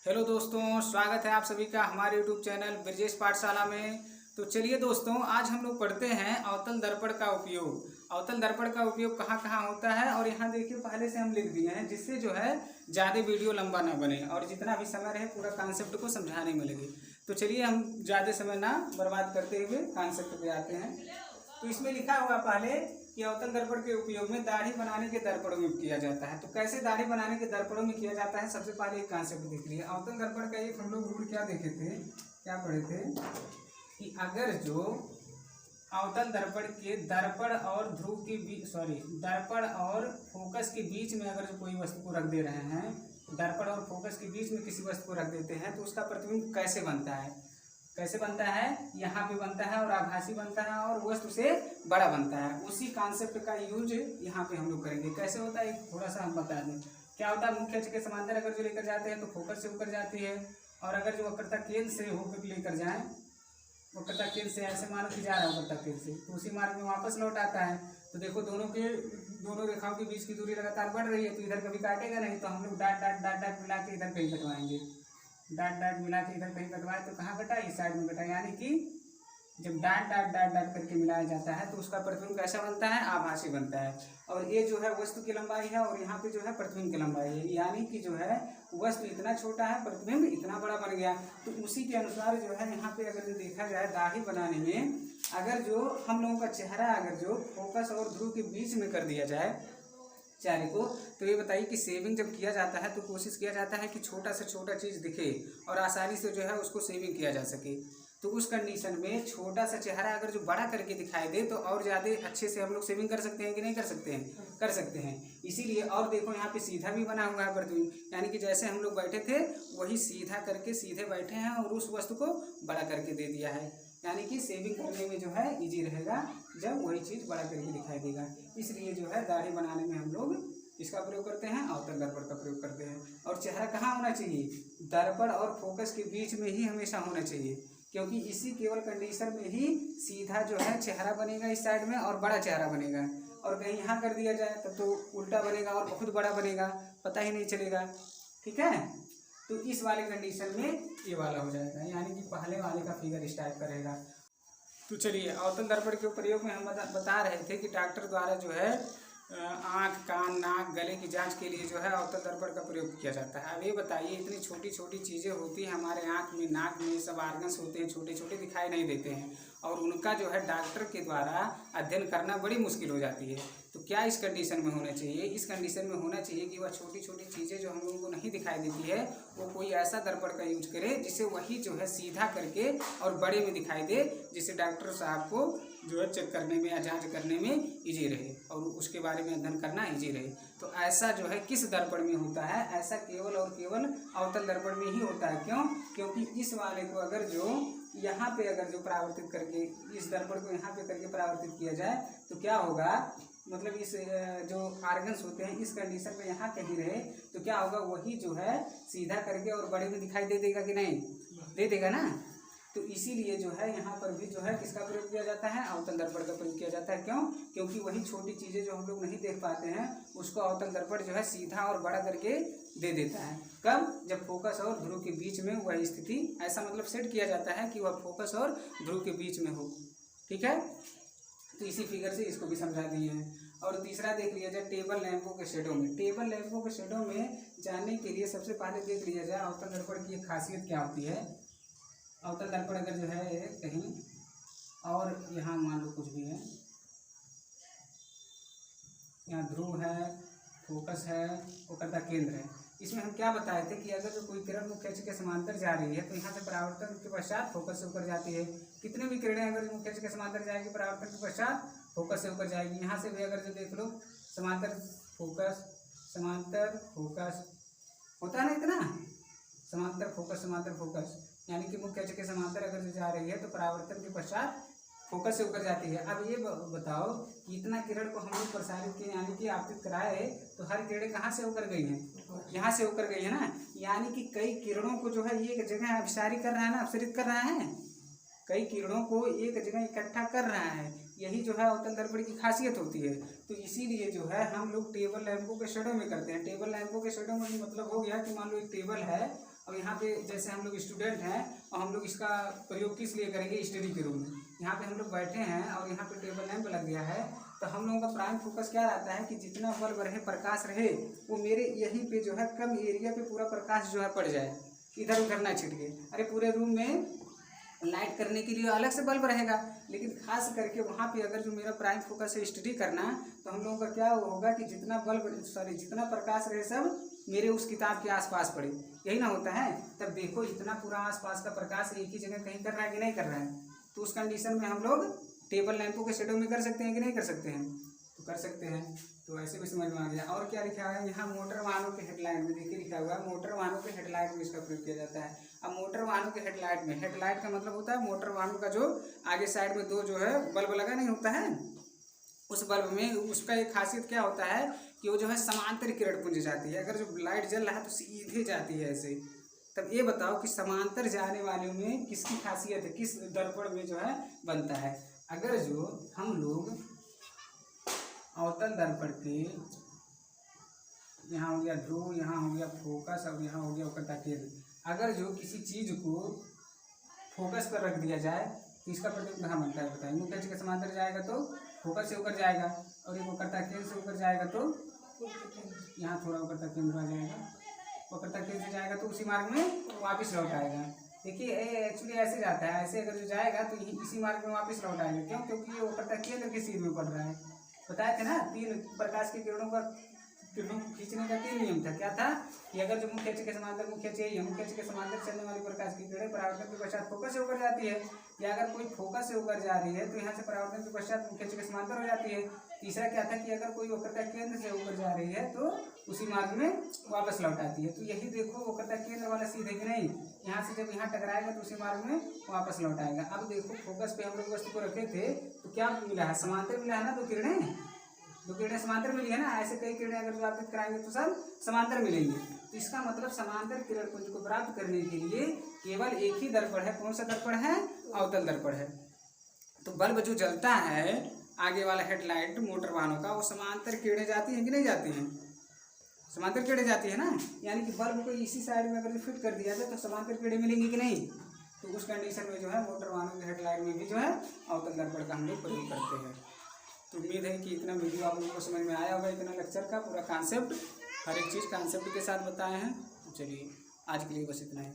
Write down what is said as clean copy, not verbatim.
Hello दोस्तों, स्वागत है आप सभी का हमारे यूट्यूब चैनल ब्रजेश पाठशाला में। तो चलिए दोस्तों, आज हम लोग पढ़ते हैं अवतल दर्पण का उपयोग। अवतल दर्पण का उपयोग कहाँ कहाँ होता है, और यहाँ देखिए पहले से हम लिख दिए हैं, जिससे जो है ज़्यादा वीडियो लंबा ना बने और जितना भी समय रहे पूरा कॉन्सेप्ट को समझाने में लगे। तो चलिए हम ज़्यादा समय ना बर्बाद करते हुए कॉन्सेप्ट पे आते हैं। तो इसमें लिखा हुआ पहले कि अवतल दर्पण के उपयोग में दाढ़ी बनाने के दर्पणों में किया जाता है। तो कैसे दाढ़ी बनाने के दर्पणों में किया जाता है, सबसे पहले एक कॉन्सेप्ट देख लिया। अवतल दर्पण का एक हम लोग रूल क्या देखे थे, क्या पढ़े थे कि अगर जो अवतल दर्पण के दर्पण और ध्रुव के बीच दर्पण और फोकस के बीच में अगर जो कोई वस्तु को रख दे रहे हैं, दर्पण और फोकस के बीच में किसी वस्तु को रख देते हैं, तो उसका प्रतिबिंब कैसे बनता है, कैसे बनता है, यहाँ पे बनता है और आभासी बनता है और वस्तु से बड़ा बनता है। उसी कॉन्सेप्ट का यूज यहाँ पे हम लोग करेंगे। कैसे होता है थोड़ा सा हम बता दें। क्या होता है, मुख्य अक्ष के समांतर अगर जो लेकर जाते हैं तो फोकस से होकर जाती है, और अगर जो वक्रता केंद्र से होकर लेकर जाए, वक्रता केंद्र से ऐसे मानो कि जा रहा है वक्रता केंद्र से, तो उसी मार्ग में वापस लौट आता है। तो देखो दोनों रेखाओं के बीच की दूरी लगातार बढ़ रही है, तो इधर कभी काटेगा नहीं, तो हम लोग डाट डाट डाट डाट मिला के इधर कहीं कटवाएंगे, डाट डाट मिला के इधर कहीं कटवाए तो कहाँ कटा, इस साइड में कटा। यानी कि जब डाट डाट डाट डाट करके मिलाया जाता है तो उसका प्रतिबिंब कैसा बनता है, आभासी बनता है। और ये जो है वस्तु की लंबाई है और यहाँ पे जो है प्रतिबिंब की लंबाई है, यानी कि जो है वस्तु इतना छोटा है, प्रतिबिंब इतना बड़ा बन गया। तो उसी के अनुसार जो है यहाँ पे अगर जो देखा जाए दाढ़ी बनाने में, अगर जो हम लोगों का चेहरा अगर जो फोकस और ध्रुव के बीच में कर दिया जाए चेहरे को, तो ये बताइए कि शेविंग जब किया जाता है तो कोशिश किया जाता है कि छोटा से छोटा चीज़ दिखे और आसानी से जो है उसको शेविंग किया जा सके। तो उस कंडीशन में छोटा सा चेहरा अगर जो बड़ा करके दिखाई दे तो और ज़्यादा अच्छे से हम लोग शेविंग कर सकते हैं कि नहीं कर सकते हैं, कर सकते हैं। इसीलिए और देखो यहाँ पे सीधा भी बना हुआ है प्रतिबिंब, यानी कि जैसे हम लोग बैठे थे वही सीधा करके सीधे बैठे हैं और उस वस्तु को बड़ा करके दे दिया है, यानी कि शेविंग करने में जो है इजी रहेगा जब वही चीज़ बड़ा करके दिखाई देगा। इसलिए जो है दाढ़ी बनाने में हम लोग इसका प्रयोग करते हैं, अवतल दर्पण का प्रयोग करते हैं। और चेहरा कहाँ होना चाहिए, दर्पण और फोकस के बीच में ही हमेशा होना चाहिए, क्योंकि इसी केवल कंडीशन में ही सीधा जो है चेहरा बनेगा इस साइड में और बड़ा चेहरा बनेगा। और कहीं यहाँ कर दिया जाए तब तो उल्टा बनेगा और बहुत बड़ा बनेगा, पता ही नहीं चलेगा। ठीक है, तो इस वाले कंडीशन में ये वाला हो जाएगा, यानी कि पहले वाले का फिगर इस टाइप का रहेगा। तो चलिए अवतल दर्पण के प्रयोग में हम बता रहे थे कि डॉक्टर द्वारा जो है आँख, कान, नाक, गले की जांच के लिए जो है अवतल दर्पण का प्रयोग किया जाता है। अब ये बताइए, इतनी छोटी छोटी चीज़ें होती हैं हमारे आँख में, नाक में, सब आर्गन्स होते हैं, छोटे छोटे दिखाई नहीं देते हैं, और उनका जो है डॉक्टर के द्वारा अध्ययन करना बड़ी मुश्किल हो जाती है। तो क्या इस कंडीशन में होना चाहिए, इस कंडीशन में होना चाहिए कि वह छोटी छोटी चीज़ें जो हम लोगों को नहीं दिखाई देती है वो कोई ऐसा दर्पण का यूज करे जिससे वही जो है सीधा करके और बड़े में दिखाई दे, जिससे डॉक्टर साहब को जो है चेक करने में या जांच करने में इजी रहे और उसके बारे में अध्ययन करना इजी रहे। तो ऐसा जो है किस दर्पण में होता है, ऐसा केवल और केवल अवतल दर्पण में ही होता है। क्यों, क्योंकि इस वाले को अगर जो यहाँ पे अगर जो परावर्तित करके इस दर्पण को यहाँ पे करके परावर्तित किया जाए तो क्या होगा, मतलब इस जो आर्गन्स होते हैं इस कंडीशन में यहाँ कहीं रहे तो क्या होगा, वही जो है सीधा करके और बड़े में दिखाई दे देगा कि नहीं, दे देगा ना। तो इसीलिए जो है यहाँ पर भी जो है किसका प्रयोग किया जाता है, अवतल दर्पण का प्रयोग किया जाता है। क्यों, क्योंकि वही छोटी चीज़ें जो हम लोग नहीं देख पाते हैं उसको अवतल दर्पण जो है सीधा और बड़ा करके दे देता है। कब, जब फोकस और ध्रुव के बीच में वह स्थिति, ऐसा मतलब सेट किया जाता है कि वह फोकस और ध्रुव के बीच में हो। ठीक है, तो इसी फिगर से इसको भी समझा दिए हैं। और तीसरा देख लिया जाए टेबल लैंपों के शेडो में। टेबल लैंपों के शेडो में जानने के लिए सबसे पहले देख लिया जाए अवतल दर्पण की एक खासियत क्या होती है। अवतल दर्पण अगर जो है कहीं और यहाँ मान लो कुछ भी है, यहाँ ध्रुव है, फोकस है, वक्रता केंद्र है, इसमें हम क्या बताए थे कि अगर जो कोई किरण मुख्य अक्ष के समांतर जा रही है तो यहाँ से परावर्तन के पश्चात फोकस से होकर जाती है। कितने भी किरणें अगर मुख्य अक्ष के समांतर जाएगी परावर्तन के पश्चात फोकस से होकर जाएगी। यहाँ से भी अगर जो देख लो समांतर फोकस होता है ना, इतना समांतर फोकस, यानी कि मुख्य अक्ष के समांतर अगर जो जा रही है तो परावर्तन के पश्चात फोकस से होकर जाती है। अब ये बताओ कि इतना किरण को हम लोग प्रसारित किए यानी कि आपतित कराए तो हर किरणें कहाँ से होकर गई हैं, यहाँ से होकर गई है ना। यानी कि कई किरणों को जो है ये एक जगह अपसारित कर रहा है ना, अपसरित कर रहा है, कई किरणों को एक जगह इकट्ठा कर रहा है। यही जो है अवतल दर्पण की खासियत होती है। तो इसीलिए जो है हम लोग टेबल लैंपों के शेडो में करते हैं। टेबल लैंपों के शेडो में मतलब हो गया कि मान लो एक टेबल है अब यहाँ पे जैसे हम लोग स्टूडेंट हैं और हम लोग इसका प्रयोग किस लिए करेंगे, स्टडी के रूम में। यहाँ पे हम लोग बैठे हैं और यहाँ पे टेबल लैंप लग गया है, तो हम लोगों का प्राइम फोकस क्या रहता है कि जितना बल्ब रहे, प्रकाश रहे, वो मेरे यहीं पे जो है कम एरिया पे पूरा प्रकाश जो है पड़ जाए, इधर उधर ना छिटके। अरे पूरे रूम में लाइट करने के लिए अलग से बल्ब रहेगा, लेकिन खास करके वहाँ पे अगर जो मेरा प्राइम फोकस है स्टडी करना, तो हम लोगों का क्या होगा कि जितना प्रकाश रहे सब मेरे उस किताब के आसपास पड़े, यही ना होता है। तब देखो इतना पूरा आसपास का प्रकाश एक ही जगह कहीं कर रहा है कि नहीं कर रहा है, तो उस कंडीशन में हम लोग टेबल लैंपों के शेडो में कर सकते हैं कि नहीं कर सकते हैं, तो कर सकते हैं। तो ऐसे भी समझ में आ गया। और क्या लिखा है यहाँ, मोटर वाहनों के हेडलाइट में देखिए लिखा हुआ है, मोटर वाहनों के हेडलाइट में इसका प्रयोग किया जाता है। अब मोटर वाहनों के हेडलाइट में, हेडलाइट का मतलब होता है मोटर वाहनों का जो आगे साइड में दो जो है बल्ब लगा नहीं होता है, उस बल्ब में उसका एक खासियत क्या होता है कि वो जो है समांतर किरण पुंज जाती है। अगर जो लाइट जल रहा है तो सीधे जाती है ऐसे। तब ये बताओ कि समांतर जाने वाले में किसकी खासियत है, किस दर्पण में जो है बनता है। अगर जो हम लोग अवतल दर्पण के, यहाँ हो गया ध्रुव, यहाँ हो गया फोकस और यहाँ हो गया वक्रता केंद्र, अगर जो किसी चीज को फोकस पर रख दिया जाए तो इसका प्रतिबिंब कहाँ बनता है बताइए। मुख्य अक्ष के समांतर जाएगा तो फोकस से ऊपर जाएगा, और ये वक्रता केंद्र से ऊपर जाएगा तो यहाँ थोड़ा वक्रता केंद्र आ जाएगा, वक्रता केंद्र से जाएगा तो उसी मार्ग में वापस लौट आएगा। देखिए एक्चुअली ऐसे जाता है, ऐसे अगर जो जाएगा तो इसी मार्ग में वापस लौट आएगा। क्यों? क्योंकि ये वक्रता केंद्र के सीध में पड़ रहा है। बताए थे ना, 3 प्रकाश की किरणों को खींचने का 3 नियम था। क्या था कि अगर जो मुख्य अक्ष के समांतर, मुख्य अक्ष यही है, मुख्य अक्ष के समांतर चलने वाली प्रकाश की किरणें परावर्तन के पश्चात फोकस से ऊपर जाती है, या अगर कोई फोकस से ऊपर जा रही है तो यहाँ से परावर्तन के पश्चात मुख्य अक्ष के समांतर हो जाती है। तीसरा क्या था कि अगर कोई वक्रता केंद्र से ऊपर जा रही है तो उसी मार्ग में वापस लौट आती है। तो यही देखो वक्रता केंद्र वाला सीधे कि नहीं, यहाँ से जब यहाँ टकराएगा तो उसी मार्ग में वापस लौट आएगा। अब देखो फोकस पे हम लोग वस्तु को रखे थे तो क्या मिला है, समांतर मिला है ना, 2 किरणें समांतर मिली है ना। ऐसे कई किरणें अगर जो आपको कराएंगे तो सब समांतर मिलेंगी। तो इसका मतलब समांतर किरण पुंज को प्राप्त करने के लिए केवल एक ही दर्पण है। कौन सा दर्पण है? अवतल दर्पण है। तो बल्ब जो जलता है आगे वाला हेडलाइट मोटर वाहनों का, वो समांतर किरणें जाती हैं कि नहीं जाती हैं? समांतर किरणें जाती है ना। यानी कि बल्ब को इसी साइड में अगर फिट कर दिया जाए तो समांतर किरणें मिलेंगी कि नहीं। तो उस कंडीशन में जो है मोटर वाहनों के हेडलाइट में भी जो है अवतल दर्पण का हम लोग प्रयोग करते हैं। तो उम्मीद है कि इतना वीडियो आप लोगों को समझ में आया होगा, इतना लेक्चर का पूरा कॉन्सेप्ट, हर एक चीज़ कॉन्सेप्ट के साथ बताए हैं। तो चलिए आज के लिए बस इतना ही।